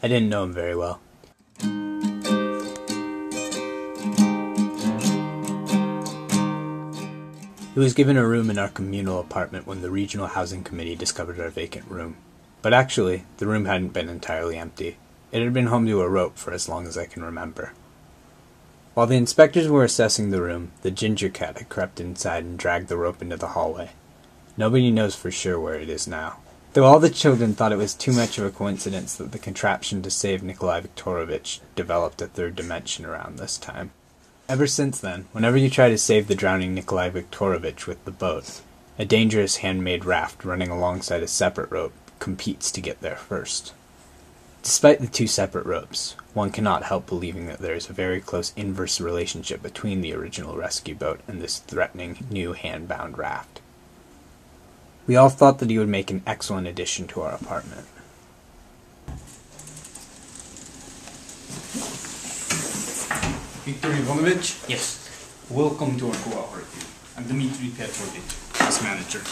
I didn't know him very well. He was given a room in our communal apartment when the Regional Housing Committee discovered our vacant room. But actually, the room hadn't been entirely empty. It had been home to a rope for as long as I can remember. While the inspectors were assessing the room, the ginger cat had crept inside and dragged the rope into the hallway. Nobody knows for sure where it is now. Though all the children thought it was too much of a coincidence that the contraption to save Nikolai Viktorovich developed a third dimension around this time. Ever since then, whenever you try to save the drowning Nikolai Viktorovich with the boat, a dangerous handmade raft running alongside a separate rope competes to get there first. Despite the two separate ropes, one cannot help believing that there is a very close inverse relationship between the original rescue boat and this threatening new hand-bound raft. We all thought that he would make an excellent addition to our apartment. Viktor Ivanovich? Yes. Welcome to our cooperative. I'm Dmitry Petrovich, his manager.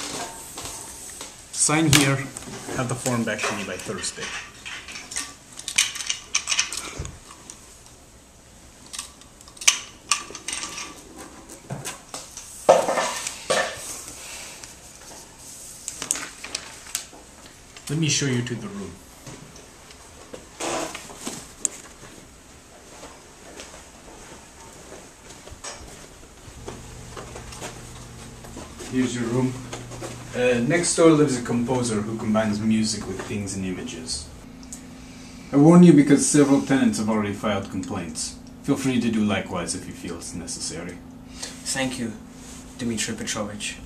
Sign here, have the form back to me by Thursday. Let me show you to the room. Here's your room. Next door lives a composer who combines music with things and images. I warn you because several tenants have already filed complaints. Feel free to do likewise if you feel it's necessary. Thank you, Dmitry Petrovich.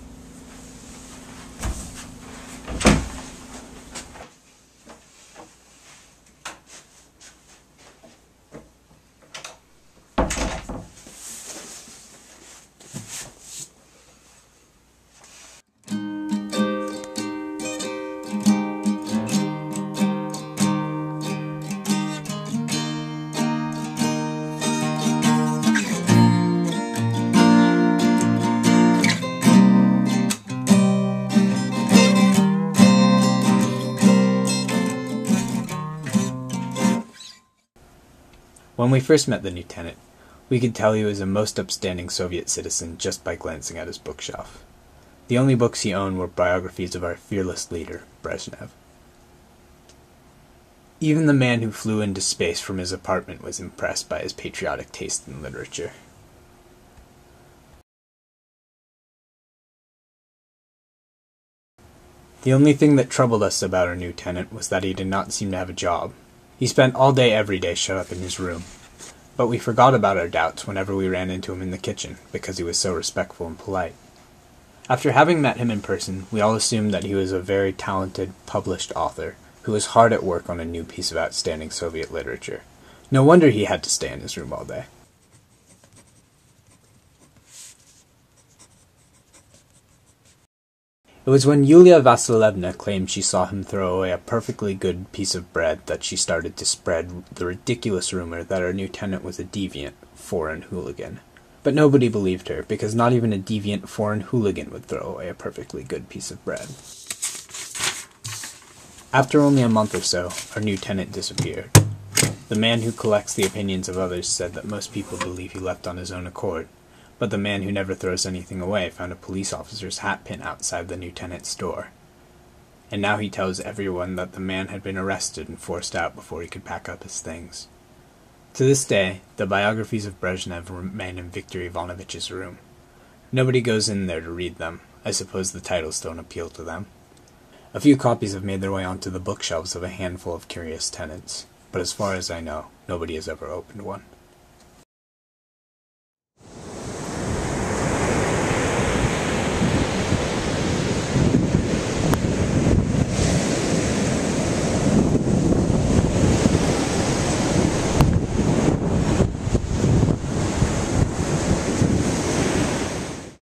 When we first met the new tenant, we could tell he was a most upstanding Soviet citizen just by glancing at his bookshelf. The only books he owned were biographies of our fearless leader, Brezhnev. Even the man who flew into space from his apartment was impressed by his patriotic taste in literature. The only thing that troubled us about our new tenant was that he did not seem to have a job. He spent all day every day shut up in his room. But we forgot about our doubts whenever we ran into him in the kitchen, because he was so respectful and polite. After having met him in person, we all assumed that he was a very talented, published author, who was hard at work on a new piece of outstanding Soviet literature. No wonder he had to stay in his room all day. It was when Yulia Vasilievna claimed she saw him throw away a perfectly good piece of bread that she started to spread the ridiculous rumor that our new tenant was a deviant, foreign hooligan. But nobody believed her, because not even a deviant foreign hooligan would throw away a perfectly good piece of bread. After only a month or so, our new tenant disappeared. The man who collects the opinions of others said that most people believe he left on his own accord, but the man who never throws anything away found a police officer's hat pin outside the new tenant's door. And now he tells everyone that the man had been arrested and forced out before he could pack up his things. To this day, the biographies of Brezhnev remain in Viktor Ivanovich's room. Nobody goes in there to read them. I suppose the titles don't appeal to them. A few copies have made their way onto the bookshelves of a handful of curious tenants, but as far as I know, nobody has ever opened one.